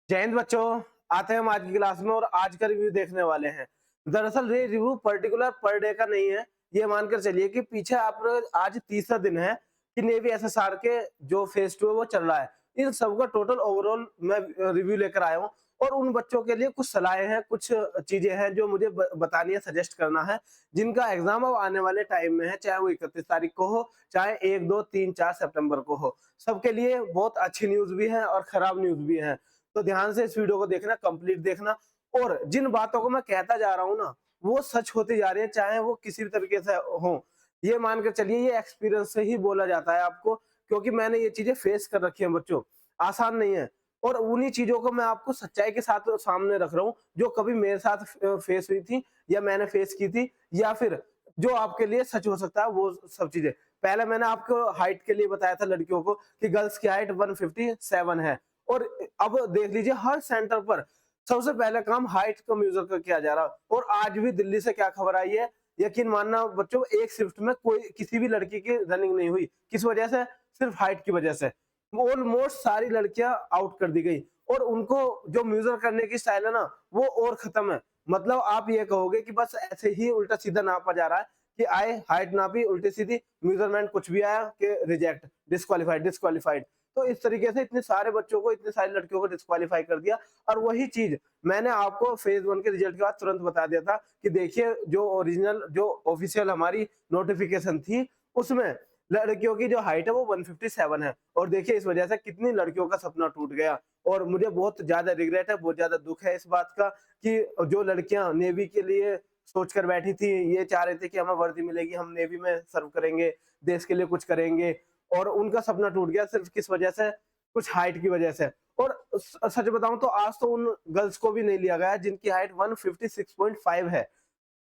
जय हिंद बच्चों। आते हैं हम आज की क्लास में और आज का रिव्यू देखने वाले हैं। दरअसल ये रिव्यू पर्टिकुलर पर डे का नहीं है। ये मानकर चलिए कि पीछे आप आज तीसरा दिन है कि नेवी एसएसआर के जो फेज 2 है वो चल रहा है। इन सबका टोटल ओवरऑल मैं रिव्यू लेकर आया हूँ और उन बच्चों के लिए कुछ सलाहें हैं, कुछ चीजें हैं जो मुझे बतानी है, सजेस्ट करना है, जिनका एग्जाम अब आने वाले टाइम में है, चाहे वो 31 तारीख को हो, चाहे 1, 2, 3, 4 सितंबर को हो। सबके लिए बहुत अच्छी न्यूज भी है और खराब न्यूज भी है। तो ध्यान से इस वीडियो को देखना, कंप्लीट देखना। और जिन बातों को मैं कहता जा रहा हूँ ना, वो सच होती जा रही है, चाहे वो किसी भी तरीके से हो। ये मानकर चलिए, ये एक्सपीरियंस से ही बोला जाता है आपको, क्योंकि मैंने ये चीजें फेस कर रखी हैं बच्चों। आसान नहीं है। और उन्हीं चीजों को मैं आपको सच्चाई के साथ सामने रख रहा हूँ, जो कभी मेरे साथ फेस हुई थी या मैंने फेस की थी, या फिर जो आपके लिए सच हो सकता है, वो सब चीजें। पहले मैंने आपको हाइट के लिए बताया था लड़कियों को कि गर्ल्स की हाइट 157 है। और अब देख लीजिए, हर सेंटर पर सबसे पहले काम हाइट को मेजर कर किया जा रहा। और आज भी दिल्ली से क्या खबर आई है, यकीन मानना बच्चों, एक शिफ्ट में कोई किसी भी लड़की की रनिंग नहीं हुई। किस वजह से? सिर्फ हाइट की वजह से। ऑलमोस्ट सारी लड़कियां आउट कर दी गई। और उनको जो मेजर करने की स्टाइल है ना, वो और खत्म है। मतलब आप ये कहोगे कि बस ऐसे ही उल्टा सीधा नापा जा रहा है कि आए हाइट नापी उल्टी सीधी, मेजरमेंट कुछ भी आया कि रिजेक्ट, डिस्क्वालीफाइड, डिस्क्वालीफाइड। तो इस तरीके से इतने सारे बच्चों को, इतने सारी लड़कियों को डिस्क्वालीफाई कर दिया। और वही चीज मैंने आपको फेज 1 के रिजल्ट के बाद तुरंत बता दिया था कि देखिए, जो ओरिजिनल, जो ऑफिशियल हमारी नोटिफिकेशन थी, उसमें लड़कियों की जो हाइट है वो 157 है। और देखिए इस वजह से कितनी लड़कियों का सपना टूट गया। और मुझे बहुत ज्यादा रिग्रेट है, बहुत ज्यादा दुख है इस बात का कि जो लड़कियां नेवी के लिए सोच कर बैठी थी, ये चाह रहे थे कि हमें वर्दी मिलेगी, हम नेवी में सर्व करेंगे, देश के लिए कुछ करेंगे, और उनका सपना टूट गया सिर्फ किस वजह से? कुछ हाइट की वजह से। और सच बताऊं तो आज तो उन गर्ल्स को भी नहीं लिया गया जिनकी हाइट 156.5 है।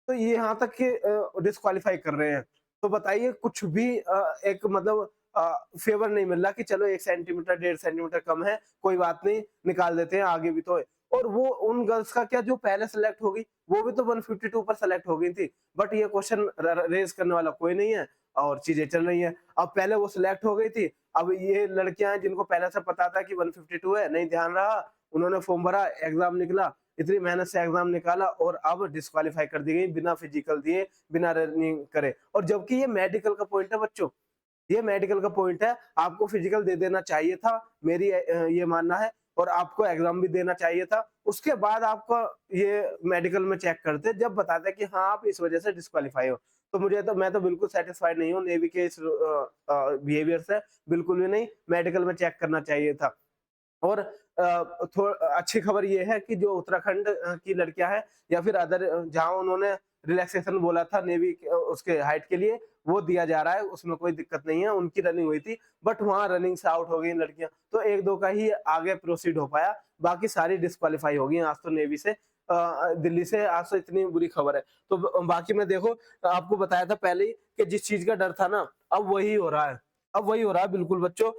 तो ये यहाँ तक कि डिस्क्वालीफाई कर रहे हैं। तो बताइए, कुछ भी एक मतलब फेवर नहीं मिल रहा कि चलो 1 सेंटीमीटर, 1.5 सेंटीमीटर कम है, कोई बात नहीं, निकाल देते हैं, आगे भी तो है। और वो उन गर्ल्स का क्या जो पहले सेलेक्ट हो गई, वो भी तो 152 पर सेलेक्ट हो गई थी। बट ये क्वेश्चन रेज करने वाला कोई नहीं है और चीजें चल रही हैं। अब पहले वो सिलेक्ट हो गई थी, अब ये लड़कियां हैं जिनको पहले से पता था कि 152 है, नहीं ध्यान रहा, उन्होंने फॉर्म भरा, एग्जाम निकला, इतनी मेहनत से एग्जाम निकाला और अब डिस्क्वालीफाई कर दी गई बिना फिजिकल दिए, बिना रनिंग करे। और जबकि ये मेडिकल का पॉइंट है बच्चों, ये मेडिकल का पॉइंट है, आपको फिजिकल दे देना चाहिए था, मेरी ये मानना है। और आपको एग्जाम भी देना चाहिए था, उसके बाद आपका ये मेडिकल में चेक करते, जब बताते कि हाँ आप इस वजह से डिस्क्वालीफाई हो। तो मैं तो बिल्कुल सेटिस्फाइड नहीं हूँ नेवी के इस बिहेवियर से, बिल्कुल भी नहीं। मेडिकल में चेक करना चाहिए था। और अच्छी खबर ये है कि जो उत्तराखंड की लड़कियां हैं, या फिर अदर जहां उन्होंने रिलैक्सेशन बोला था नेवी उसके हाइट के लिए, वो दिया जा रहा है, उसमें कोई दिक्कत नहीं है। उनकी रनिंग हुई थी, बट वहां रनिंग से आउट हो गई लड़कियां, तो एक दो का ही आगे प्रोसीड हो पाया, बाकी सारी डिस्क्वालीफाई हो गई आज तो नेवी से, दिल्ली से। आज तो इतनी बुरी खबर है। तो बाकी में देखो, आपको बताया था पहले ही कि जिस चीज का डर था ना, अब वही हो रहा है। अब वही हो रहा है बिल्कुल बच्चों।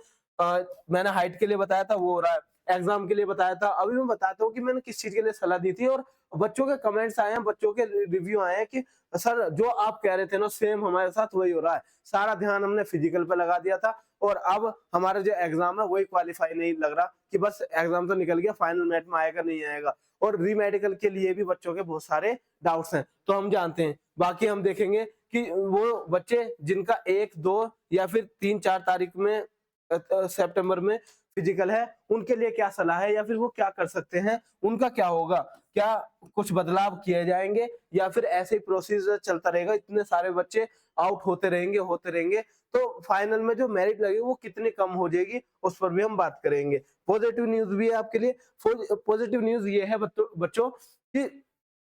मैंने हाइट के लिए बताया था, वो हो रहा है। एग्जाम के लिए बताया था, अभी मैं बताता हूँ कि मैंने किस चीज के लिए सलाह दी थी। और बच्चों के कमेंट्स आए हैं, बच्चों के रिव्यू आए हैं कि सर जो आप कह रहे थे ना, सेम हमारे साथ वही हो रहा है। सारा ध्यान हमने फिजिकल पे लगा दिया था और अब हमारा जो एग्जाम है वही क्वालिफाई नहीं लग रहा, कि बस एग्जाम तो निकल गया, फाइनल मेट में आएगा नहीं आएगा। और री मेडिकल के लिए भी बच्चों के बहुत सारे डाउट्स हैं, तो हम जानते हैं। बाकी हम देखेंगे कि वो बच्चे जिनका 1, 2 या फिर 3, 4 तारीख में सितंबर में फिजिकल है, उनके लिए क्या सलाह है, या फिर वो क्या कर सकते हैं, उनका क्या होगा? क्या कुछ बदलाव किए जाएंगे, या फिर ऐसे ही प्रोसीजर चलता रहेगा, इतने सारे बच्चे आउट होते रहेंगे, तो फाइनल में जो मेरिट लगेगी वो कितनी कम हो जाएगी, उस पर भी हम बात करेंगे। पॉजिटिव न्यूज भी है आपके लिए। पॉजिटिव न्यूज ये है बच्चों कि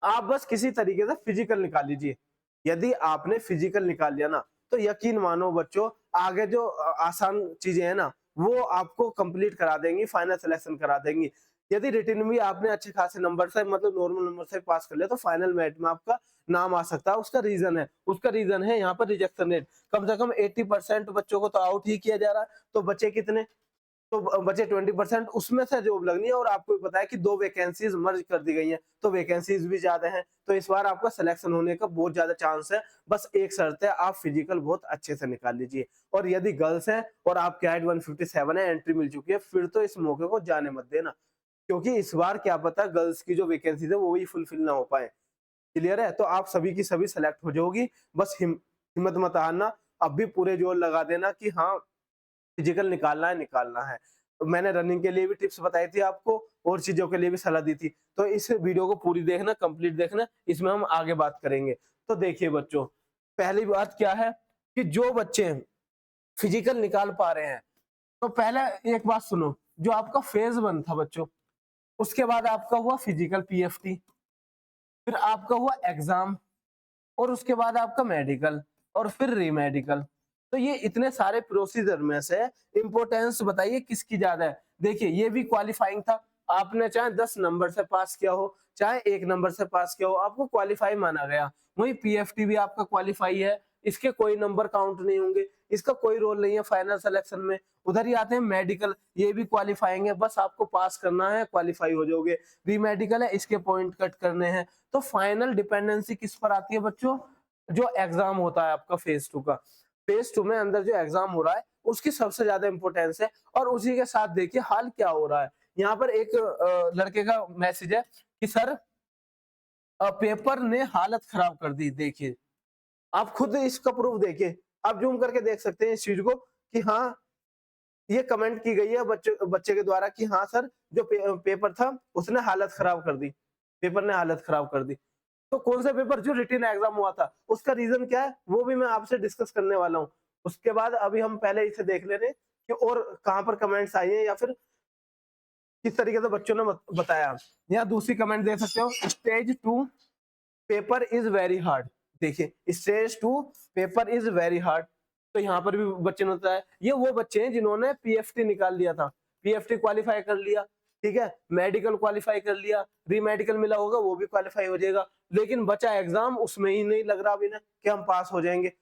आप बस किसी तरीके से फिजिकल निकाल लीजिए। यदि आपने फिजिकल निकाल लिया ना, तो यकीन मानो बच्चों, आगे जो आसान चीजें हैं ना, वो आपको कंप्लीट करा देंगी, फाइनल सिलेक्शन करा देंगी। यदि रिटन भी आपने अच्छे खासे नंबर से, मतलब नॉर्मल नंबर से पास कर लिया, तो फाइनल मेरिट में आपका नाम आ सकता है। उसका रीजन है यहाँ पर रिजेक्शन रेट। कम से कम 80% बच्चों को तो आउट ही किया जा रहा है। तो बचे कितने? तो बचे 20%, उसमें से जॉब लगनी है। और आपको भी पता है कि 2 वैकेंसीज मर्ज कर दी गई हैं, तो वैकेंसीज भी ज्यादा हैं। तो इस बार आपका सिलेक्शन होने का बहुत ज्यादा चांस है। बस एक शर्त है, आप फिजिकल बहुत अच्छे से निकाल लीजिए। और यदि गर्ल्स हैं और आपकी हाइट 157 है, एंट्री मिल चुकी है, फिर तो इस मौके को जाने मत देना। क्योंकि इस बार क्या पता गर्ल्स की जो वैकेंसी है वो भी फुलफिल ना हो पाए। क्लियर है? तो आप सभी की सभी सेलेक्ट हो जाओगी। बस हिम्मत मत हारना, अब भी पूरे जोर लगा देना कि हाँ, फिजिकल निकालना है, निकालना है। तो मैंने रनिंग के लिए भी टिप्स बताई थी आपको और चीज़ों के लिए भी सलाह दी थी। तो इस वीडियो को पूरी देखना, कंप्लीट देखना, इसमें हम आगे बात करेंगे। तो देखिए बच्चों, पहली बात क्या है कि जो बच्चे फिजिकल निकाल पा रहे हैं, तो पहले एक बात सुनो, जो आपका फेज़ 1 था बच्चों, उसके बाद आपका हुआ फिजिकल पीएफटी, फिर आपका हुआ एग्ज़ाम और उसके बाद आपका मेडिकल और फिर री मेडिकल। तो ये इतने सारे प्रोसीजर में से इम्पोर्टेंस बताइए किसकी ज्यादा है। देखिए ये भी क्वालिफाइंग था, आपने चाहे 10 नंबर से पास किया हो चाहे 1 नंबर से पास किया हो, आपको क्वालिफाई माना गया। वही पीएफटी भी आपका क्वालिफाई है, इसके कोई नंबर काउंट नहीं होंगे, इसका कोई रोल नहीं है फाइनल सिलेक्शन में। उधर ही आते हैं मेडिकल, ये भी क्वालिफाइंग है, बस आपको पास करना है, क्वालिफाई हो जाओगे। री मेडिकल है, इसके पॉइंट कट करने हैं। तो फाइनल डिपेंडेंसी किस पर आती है बच्चों? जो एग्जाम होता है आपका फेज 2 का, फेज 2 में अंदर जो एग्जाम हो रहा है उसकी सबसे ज्यादा इंपॉर्टेंस है। और उसी के साथ देखिए हाल क्या हो रहा है। यहाँ पर एक लड़के का मैसेज है कि सर पेपर ने हालत खराब कर दी। देखिए आप खुद इसका प्रूफ देखिए, आप जूम करके देख सकते हैं इस चीज को कि हाँ, ये कमेंट की गई है बच्चे के द्वारा कि हाँ सर, जो पेपर था उसने हालत खराब कर दी, पेपर ने हालत खराब कर दी। तो कौन सा पेपर? जो रिटन एग्जाम हुआ था, उसका रीजन क्या है वो भी मैं आपसे डिस्कस करने वाला हूँ। उसके बाद अभी हम पहले इसे देख ले रहे हैं कि और कहाँ पर कमेंट्स आई है या फिर किस तरीके से बच्चों ने बताया। यहाँ दूसरी कमेंट देख सकते हो, stage 2 paper is very hard. देखिए stage 2 paper is very hard. तो यहाँ पर भी बच्चे ने बताया, ये वो बच्चे हैं जिन्होंने पीएफटी निकाल लिया था, पीएफटी क्वालिफाई कर लिया, ठीक है, मेडिकल क्वालिफाई कर लिया, री मेडिकल मिला होगा वो भी क्वालिफाई हो जाएगा, लेकिन बचा एग्जाम, उसमें ही नहीं लग रहा अभी ना कि हम पास हो जाएंगे।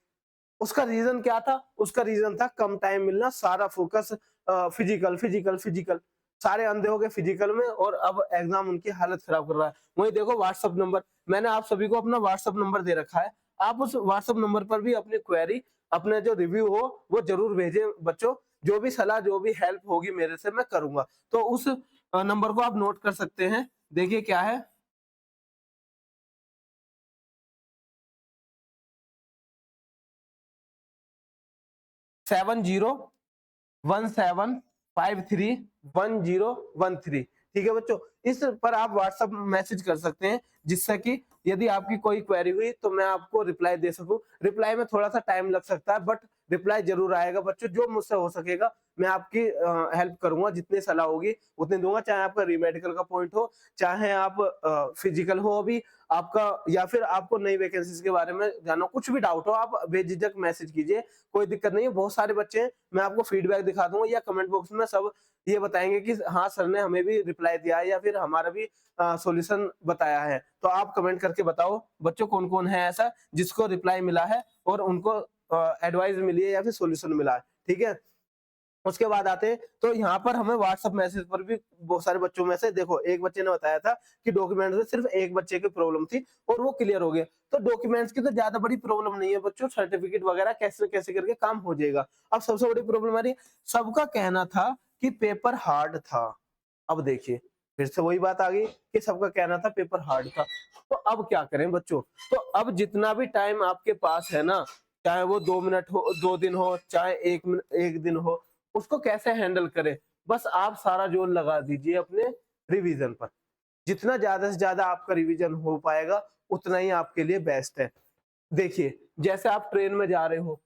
उसका रीजन क्या था? उसका रीजन था कम टाइम मिलना, सारा फोकस फिजिकल फिजिकल फिजिकल, सारे अंधे हो गए फिजिकल में और अब एग्जाम उनकी हालत खराब कर रहा है। वही देखो व्हाट्सएप नंबर, मैंने आप सभी को अपना व्हाट्सएप नंबर दे रखा है, आप उस व्हाट्सएप नंबर पर भी अपनी क्वेरी, अपने जो रिव्यू हो वो जरूर भेजें बच्चों। जो भी सलाह, जो भी हेल्प होगी मेरे से मैं करूंगा। तो उस नंबर को आप नोट कर सकते हैं। देखिए क्या है, 7017531013। ठीक है बच्चों, इस पर आप व्हाट्सएप मैसेज कर सकते हैं, जिससे कि यदि आपकी कोई क्वेरी हुई तो मैं आपको रिप्लाई दे सकूं। रिप्लाई में थोड़ा सा टाइम लग सकता है, बट रिप्लाई जरूर आएगा बच्चों। जो मुझसे हो सकेगा मैं आपकी हेल्प करूंगा, जितनी सलाह होगी उतनी दूंगा। चाहे आपका रीमेडिकल का पॉइंट हो, चाहे आप फिजिकल हो अभी आपका, या फिर आपको नई वैकेंसीज के बारे में जानना, कुछ भी डाउट हो आप बेझिझक मैसेज कीजिए, कोई दिक्कत नहीं है। बहुत सारे बच्चे हैं, मैं आपको फीडबैक दिखा दूंगा या कमेंट बॉक्स में सब ये बताएंगे कि हाँ सर ने हमें भी रिप्लाई दिया है या फिर हमारा भी सॉल्यूशन बताया है। तो आप कमेंट करके बताओ बच्चों कौन कौन है ऐसा जिसको रिप्लाई मिला है और उनको एडवाइस मिली है या फिर सॉल्यूशन मिला है। ठीक है, उसके बाद आते हैं तो यहाँ पर हमें व्हाट्सएप मैसेज पर भी बहुत सारे बच्चों में से, देखो एक बच्चे ने बताया था कि डॉक्यूमेंट्स में सिर्फ एक बच्चे की प्रॉब्लम थी और वो क्लियर हो गया। तो डॉक्यूमेंट्स की तो ज्यादा बड़ी प्रॉब्लम नहीं है बच्चों, सर्टिफिकेट वगैरह कैसे कैसे करके काम हो जाएगा। अब सबसे बड़ी प्रॉब्लम आ रही है, सबका कहना था कि पेपर हार्ड था। अब देखिए फिर से वही बात आ गई कि सबका कहना था पेपर हार्ड था। तो अब क्या करें बच्चों? तो अब जितना भी टाइम आपके पास है ना, चाहे वो 2 मिनट हो, 2 दिन हो, चाहे 1 दिन हो, उसको कैसे हैंडल करें? बस आप सारा जोर लगा दीजिए अपने रिवीजन पर। जितना ज्यादा से ज्यादा आपका रिवीजन हो पाएगा उतना ही आपके लिए बेस्ट है। देखिए जैसे आप ट्रेन में जा रहे हो,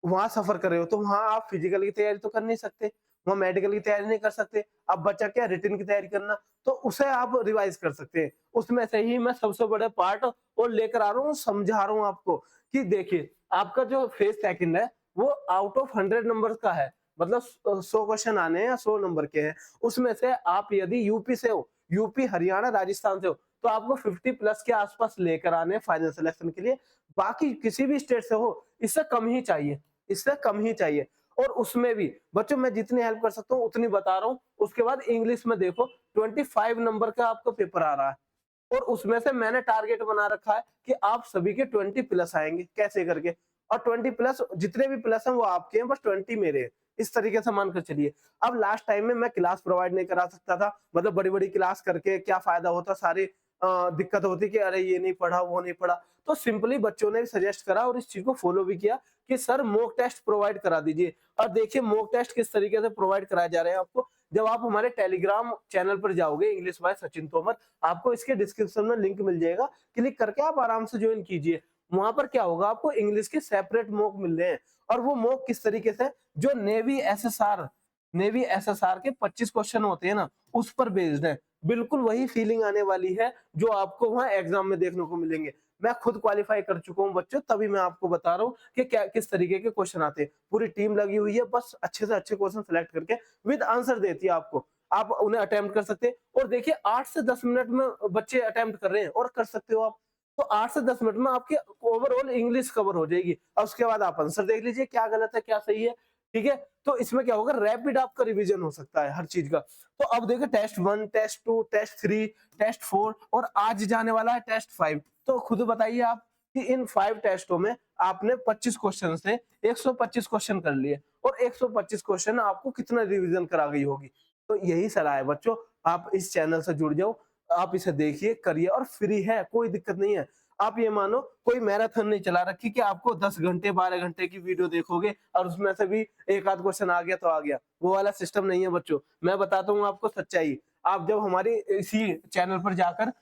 वहां सफर कर रहे हो, तो वहां आप फिजिकल की तैयारी तो कर नहीं सकते, वहां मेडिकल की तैयारी नहीं कर सकते। अब बचा क्या? रिटन की तैयारी करना। तो उसे आप रिवाइज कर सकते हैं। उसमें से ही मैं सबसे बड़े पार्ट और लेकर आ रहा हूँ, समझा रहा हूँ आपको कि देखिए आपका जो फेज सेकंड है वो आउट ऑफ 100 नंबर का है, मतलब 100 क्वेश्चन आने हैं या 100 नंबर के हैं। उसमें से आप यदि यूपी से हो, यूपी हरियाणा राजस्थान से हो, तो आपको 50 प्लस के आसपास लेकर आने हैं फाइनल सिलेक्शन के लिए। बाकी किसी भी स्टेट से हो, इससे कम ही चाहिए, इससे कम ही चाहिए। और उसमें भी बच्चों मैं जितनी हेल्प कर सकता हूँ उतनी बता रहा हूँ। उसके बाद इंग्लिश में देखो 25 नंबर का आपका पेपर आ रहा है और उसमें से मैंने टारगेट बना रखा है कि आप सभी के 20 प्लस आएंगे कैसे करके। और 20 प्लस जितने भी प्लस हैं वो आपके हैं, बस 20 मेरे हैं। इस तरीके से मानकर चलिए। अब लास्ट टाइम में मैं क्लास प्रोवाइड नहीं करा सकता था, मतलब बड़ी-बड़ी क्लास करके क्या फ़ायदा होता, सारी दिक्कत होती कि अरे ये नहीं पढ़ा, वो नहीं पढ़ा। तो सिंपली बच्चों ने सजेस्ट करा और इस चीज़ को फॉलो भी किया कि सर मॉक टेस्ट प्रोवाइड करा दीजिए। और देखिए मॉक टेस्ट किस तरीके से प्रोवाइड कराए जा रहे हैं आपको। जब आप हमारे टेलीग्राम चैनल पर जाओगे इंग्लिश बाय सचिन तोमर, आपको इसके डिस्क्रिप्शन में लिंक मिल जाएगा, क्लिक करके आप आराम से ज्वाइन कीजिए। वहां पर क्या होगा, आपको इंग्लिश के सेपरेट मॉक मिल रहे हैं। और वो मॉक किस तरीके से, जो नेवी एसएसआर के 25 क्वेश्चन होते हैं ना, उस पर बेस्ड है। बिल्कुल वही फीलिंग आने वाली है जो आपको वहां एग्जाम में देखने को मिलेंगे। मैं खुद क्वालिफाई कर चुका हूं बच्चों, तभी मैं आपको बता रहा हूँ कि क्या किस तरीके के क्वेश्चन आते हैं। पूरी टीम लगी हुई है, बस अच्छे से अच्छे क्वेश्चन सेलेक्ट करके विद आंसर देती है आपको। आप उन्हें अटेम्प्ट कर सकते हैं। और देखिए 8 से 10 मिनट में बच्चे अटेम्प्ट कर रहे हैं और कर सकते हो आप। तो 8 से 10 मिनट में आपकी ओवरऑल इंग्लिश कवर हो जाएगी। और उसके बाद आप आंसर देख लीजिए क्या गलत है क्या सही है, ठीक है। तो इसमें क्या होगा, रैपिड आपका रिवीजन हो सकता है हर चीज का। तो अब देखो टेस्ट 1, टेस्ट 2, टेस्ट 3, टेस्ट 4 और आज जाने वाला है टेस्ट 5। तो खुद बताइए आप कि इन 5 टेस्टों में आपने 25 क्वेश्चन से 125 क्वेश्चन कर लिए, और 125 क्वेश्चन आपको कितना रिवीजन करा गई होगी। तो यही सलाह है बच्चों, आप इस चैनल से जुड़ जाओ, आप इसे देखिए, करिए, और फ्री है, कोई दिक्कत नहीं है। आप ये मानो कोई मैराथन नहीं चला रखी कि आपको 10 घंटे 12 घंटे की वीडियो देखोगे और उसमें से भी एक आध क्वेश्चन आ गया तो आ गया, वो वाला सिस्टम नहीं है बच्चों। मैं बताता हूँ आपको सच्चाई। आप जब हमारी इसी चैनल पर जाकर,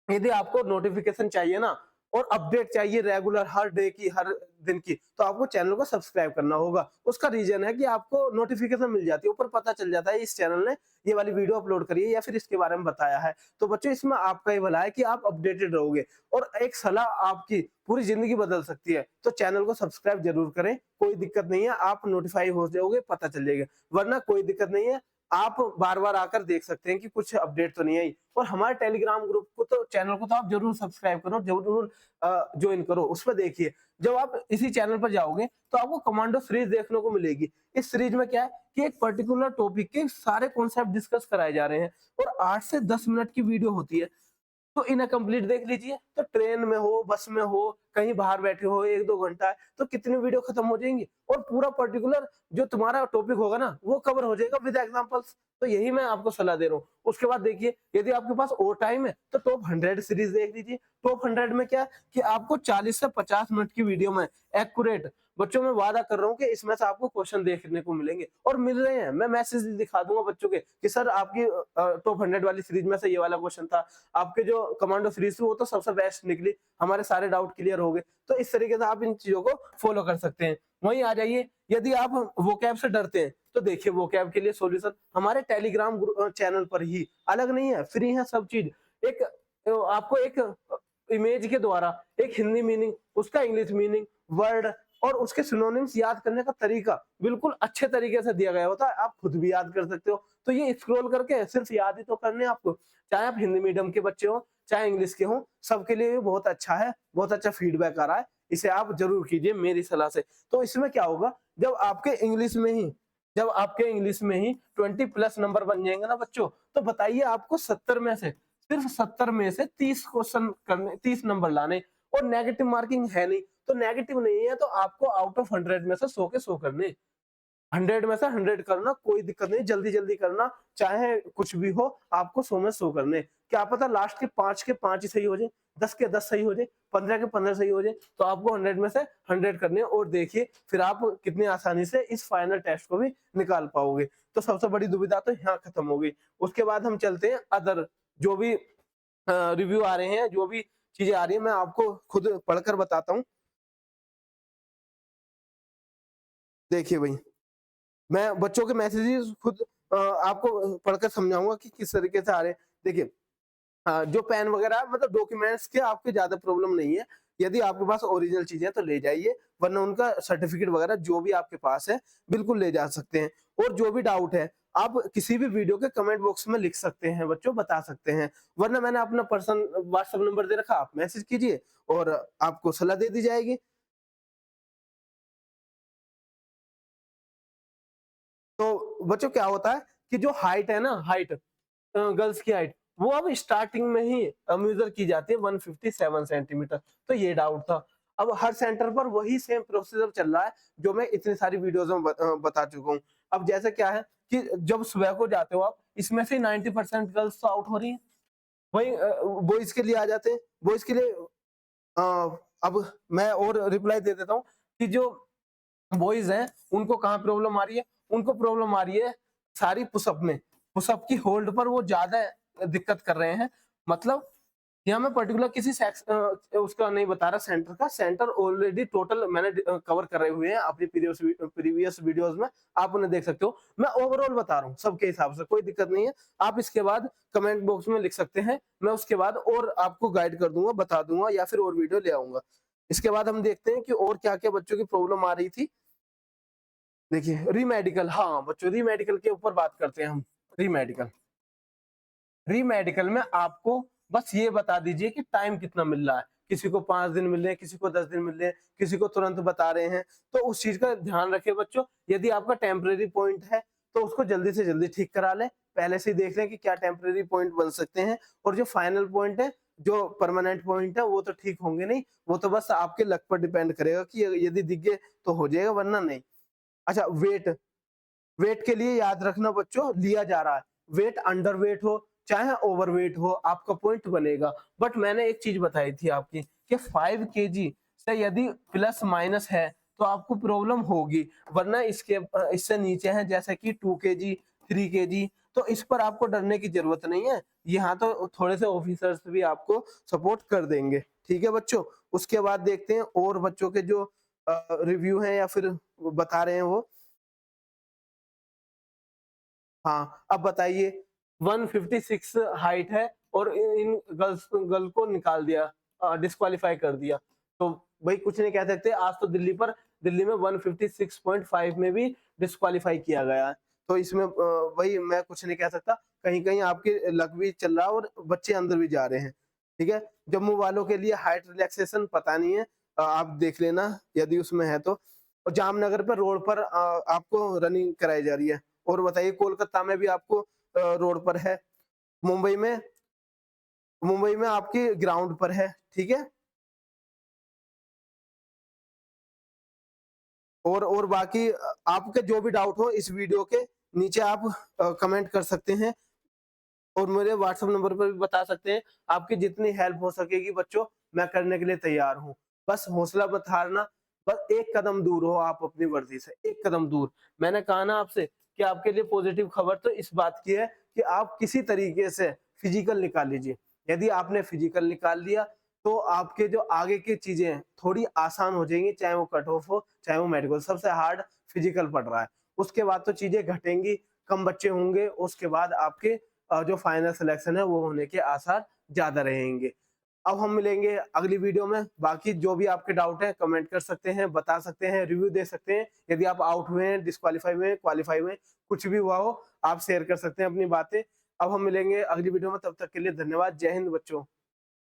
यदि आपको नोटिफिकेशन चाहिए ना और अपडेट चाहिए रेगुलर, हर डे की, हर दिन की, तो आपको चैनल को सब्सक्राइब करना होगा। उसका रीजन है कि आपको नोटिफिकेशन मिल जाती है, ऊपर पता चल जाता है इस चैनल ने ये वाली वीडियो अपलोड करी है या फिर इसके बारे में बताया है। तो बच्चों इसमें आपका ही भला है कि आप अपडेटेड रहोगे, और एक सलाह आपकी पूरी जिंदगी बदल सकती है। तो चैनल को सब्सक्राइब जरूर करें, कोई दिक्कत नहीं है, आप नोटिफाई हो जाओगे, पता चल जाएगा। वरना कोई दिक्कत नहीं है, आप बार-बार आकर देख सकते हैं कि कुछ अपडेट तो नहीं आई। और हमारे टेलीग्राम ग्रुप को, तो चैनल को तो आप जरूर सब्सक्राइब करो, जरूर ज्वाइन करो। उसमें देखिए जब आप इसी चैनल पर जाओगे तो आपको कमांडो सीरीज देखने को मिलेगी। इस सीरीज में क्या है कि एक पर्टिकुलर टॉपिक के सारे कॉन्सेप्ट डिस्कस कराए जा रहे हैं, और 8 से 10 मिनट की वीडियो होती है। तो इन्हें कंप्लीट देख लीजिए। तो ट्रेन में हो, बस में हो, कहीं बाहर बैठे हो, 1-2 घंटा है, तो कितनी वीडियो खत्म हो जाएंगी, और पूरा पर्टिकुलर जो तुम्हारा टॉपिक होगा ना वो कवर हो जाएगा विद एग्जांपल्स। तो यही मैं आपको सलाह दे रहा हूँ। उसके बाद देखिए यदि आपके पास और टाइम है तो टॉप 100 सीरीज देख लीजिए। टॉप 100 में क्या है कि आपको 40 से 50 मिनट की वीडियो में एक्यूरेट, बच्चों में वादा कर रहा हूँ कि इसमें से आपको क्वेश्चन देखने को मिलेंगे और मिल रहे हैं। मैं मैसेज दिखा दूंगा बच्चों के कि सर आपकी टॉप 100 वाली सीरीज में से ये वाला क्वेश्चन था, आपके जो कमांडो सीरीज थी वो तो सबसे बेस्ट निकली, हमारे सारे डाउट क्लियर हो गए। तो इस तरीके से आप इन चीजों को फॉलो कर सकते हैं। वहीं आ जाइए, यदि आप वोकैब से डरते हैं तो देखिए वोकैब के लिए सॉल्यूशन हमारे टेलीग्राम चैनल पर ही, अलग नहीं है, फ्री है सब चीज। एक आपको एक इमेज के द्वारा एक हिंदी मीनिंग, उसका इंग्लिश मीनिंग, वर्ड और उसके सिनोनिम्स याद करने का तरीका बिल्कुल अच्छे तरीके से दिया गया होता है, आप खुद भी याद कर सकते हो। तो ये स्क्रॉल करके सिर्फ याद ही तो करने हैं आपको, चाहे आप हिंदी मीडियम के बच्चे हो चाहे इंग्लिश के हो, सबके लिए भी बहुत अच्छा है, बहुत अच्छा फीडबैक आ रहा है। इसे आप जरूर कीजिए मेरी सलाह से। तो इसमें क्या होगा, जब आपके इंग्लिश में ही 20+ नंबर बन जाएंगे ना बच्चों, तो बताइए आपको 70 में से, सिर्फ 70 में से 30 क्वेश्चन करने, 30 नंबर लाने, और नेगेटिव मार्किंग है नहीं। तो नेगेटिव नहीं है तो आपको आउट ऑफ 100 में से 100 के 100 करने, 100 में से 100 करना, कोई दिक्कत नहीं, जल्दी जल्दी करना, चाहे कुछ भी हो, आपको 100 में 100 करने। क्या पता लास्ट के 5 ही सही हो जाए, 10 के 10 सही हो जाए, 15 के 15 सही हो जाए, तो आपको 100 में से 100 करने। और देखिए फिर आप कितनी आसानी से इस फाइनल टेस्ट को भी निकाल पाओगे। तो सबसे बड़ी दुविधा तो यहाँ खत्म हो गई। उसके बाद हम चलते हैं अदर, जो भी रिव्यू आ रहे हैं, जो भी चीजें आ रही है, मैं आपको खुद पढ़कर बताता हूँ। देखिए भाई, मैं बच्चों के मैसेजेस खुद आपको पढ़कर समझाऊंगा कि किस तरीके से आ रहे हैं। देखिए जो पेन वगैरह मतलब डॉक्यूमेंट्स के आपके ज्यादा प्रॉब्लम नहीं है। यदि आपके पास ओरिजिनल चीजें तो ले जाइए, वरना उनका सर्टिफिकेट वगैरह जो भी आपके पास है बिल्कुल ले जा सकते हैं। और जो भी डाउट है आप किसी भी वीडियो के कमेंट बॉक्स में लिख सकते हैं बच्चों, बता सकते हैं। वरना मैंने अपना पर्सन व्हाट्सएप नंबर दे रखा, आप मैसेज कीजिए और आपको सलाह दे दी जाएगी। तो बच्चों क्या होता है कि जो हाइट है ना, हाइट गर्ल्स की हाइट वो अब स्टार्टिंग में ही मेजर की जाती है 157 सेंटीमीटर। तो ये डाउट था। अब हर सेंटर पर वही सेम प्रोसीजर चल रहा है जो मैं इतनी सारी वीडियोस में बता चुका हूँ। अब जैसे क्या है कि जब सुबह को जाते हो आप, इसमें से 90% गर्ल्स तो आउट हो रही हैं। वही बॉयज के लिए आ जाते हैं। बॉयज के लिए अ, अब मैं और रिप्लाई दे देता हूँ कि जो बॉयज हैं उनको कहाँ प्रॉब्लम आ रही है, उनको प्रॉब्लम आ रही है सारी पुशअप में। पुशअप की होल्ड पर वो ज्यादा दिक्कत कर रहे हैं। मतलब यहाँ मैं पर्टिकुलर किसी सेक्स उसका नहीं बता रहा, सेंटर का। सेंटर ऑलरेडी टोटल मैंने कवर करे हुए हैं अपनी प्रीवियस वीडियोस में, आप उन्हें देख सकते हो। मैं ओवरऑल बता रहा हूँ सबके हिसाब से, कोई दिक्कत नहीं है। आप इसके बाद कमेंट बॉक्स में लिख सकते हैं, मैं उसके बाद और आपको गाइड कर दूंगा, बता दूंगा, या फिर और वीडियो ले आऊंगा। इसके बाद हम देखते हैं कि और क्या क्या बच्चों की प्रॉब्लम आ रही थी। देखिए रीमेडिकल, हाँ बच्चों रीमेडिकल के ऊपर बात करते हैं हम। रीमेडिकल रीमेडिकल में आपको बस ये बता दीजिए कि टाइम कितना मिल रहा है। किसी को 5 दिन मिल रहे हैं, किसी को 10 दिन मिल रहे हैं, किसी को तुरंत बता रहे हैं। तो उस चीज का ध्यान रखिए बच्चों। यदि आपका टेम्परेरी पॉइंट है तो उसको जल्दी से जल्दी ठीक करा लें। पहले से ही देख लें कि क्या टेम्परेरी पॉइंट बन सकते हैं, और जो फाइनल पॉइंट है, जो परमानेंट पॉइंट है, वो तो ठीक होंगे नहीं। वो तो बस आपके लक पर डिपेंड करेगा कि यदि दिख गए तो हो जाएगा, वरना नहीं। अच्छा, वेट वेट के लिए याद रखना बच्चों, लिया जा रहा है। वेट अंडर वेट हो चाहे ओवर वेट हो, आपका पॉइंट बनेगा। बट मैंने एक चीज बताई थी आपकी कि 5 केजी से यदि प्लस माइनस है तो आपको प्रॉब्लम होगी, वरना इससे नीचे है जैसे कि 2 केजी 3 केजी, तो इस पर आपको डरने की जरूरत नहीं है। यहाँ तो थोड़े से ऑफिसर्स भी आपको सपोर्ट कर देंगे। ठीक है बच्चों। उसके बाद देखते हैं और बच्चों के जो रिव्यू हैं या फिर बता रहे हैं वो। हाँ, अब बताइए 156 हाइट है और इन गर्ल को निकाल दिया, डिस्क्वालीफाई कर दिया। तो भाई कुछ नहीं कह सकते। आज तो दिल्ली में 156.5 में भी डिस्क्वालीफाई किया गया है। तो इसमें भाई मैं कुछ नहीं कह सकता। कहीं कहीं आपके लक भी चल रहा है और बच्चे अंदर भी जा रहे हैं। ठीक है। जम्मू वालों के लिए हाइट रिलैक्सेशन पता नहीं है, आप देख लेना यदि उसमें है तो। और जामनगर पर रोड पर आपको रनिंग कराई जा रही है। और बताइए कोलकाता में भी आपको रोड पर है। मुंबई में आपके ग्राउंड पर है। ठीक है। और बाकी आपके जो भी डाउट हो इस वीडियो के नीचे आप कमेंट कर सकते हैं, और मेरे व्हाट्सएप नंबर पर भी बता सकते हैं। आपकी जितनी हेल्प हो सकेगी बच्चों, मैं करने के लिए तैयार हूँ। बस हौसला मत हारना। बस एक कदम दूर हो आप अपनी वर्दी से, एक कदम दूर। मैंने कहा ना आपसे कि आपके लिए पॉजिटिव खबर तो इस बात की है कि आप किसी तरीके से फिजिकल निकाल लीजिए। यदि आपने फिजिकल निकाल लिया तो आपके जो आगे की चीजें हैं थोड़ी आसान हो जाएंगी, चाहे वो कट ऑफ हो चाहे वो मेडिकल। सबसे हार्ड फिजिकल पड़ रहा है। उसके बाद तो चीजें घटेंगी, कम बच्चे होंगे, उसके बाद आपके जो फाइनल सिलेक्शन है वो होने के आसार ज्यादा रहेंगे। अब हम मिलेंगे अगली वीडियो में। बाकी जो भी आपके डाउट है कमेंट कर सकते हैं, बता सकते हैं, रिव्यू दे सकते हैं। यदि आप आउट हुए हैं, डिस्क्वालीफाई हुए हैं, क्वालिफाई हुए हैं, कुछ भी हुआ हो, आप शेयर कर सकते हैं अपनी बातें। अब हम मिलेंगे अगली वीडियो में, तब तक के लिए धन्यवाद। जय हिंद बच्चों।